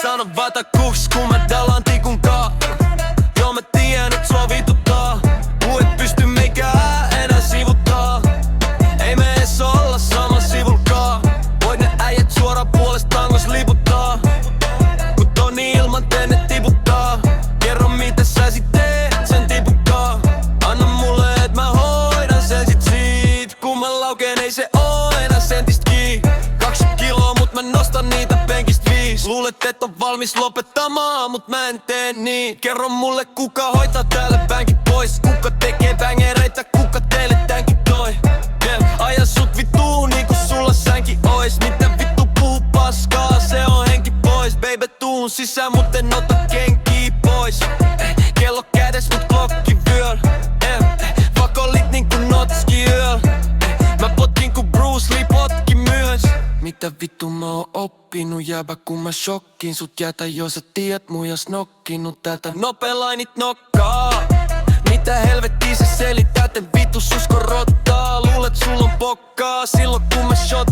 Sano vata kuks kun mä dalaan tikun kaa. Joo mä tiedän et sua vituttaa. Ku et pysty meikää enää sivuttaa. Ei me ees olla saman sivulkaa. Voit ne äijät suoraan puolestaan kos liputtaa. Ku toni ilman tänne tiputtaa. Kerro mitä sä sit teet sen tipukkaa. Anna mulle et mä hoidan sen sit siitä. Kun mä laukeen ei se oo enää sentist kiinni. 20 kiloa mut mä nostan niitä penkistä 5. Luulet et on valmis lopettamaan mut mä en tee niin. Kerro mulle kuka hoitaa täällä bänkit pois. Kuka tekee bängereitä, kuka teille tämänkin toi. Aja sut vittuun niinku sulla sänki ois. Mitä vittu puhu paskaa, se on henki pois. Baby tuun sisään mut en ota kenkii pois. Kello kädes mut klokki vyöl. Vakollit niinku notski yöl. Mä potkin ku Bruce Lee potki myös. Mitä vittu mä oon oppinut jäbä kun mä shokkin sut jätä. Jos sä tiedät muijas nokkinut täältä nopelainit nokkaa. Mitä helvettiä sä selität, en vittu susko rottaa. Luulet sul on pokkaa silloin kun mä shot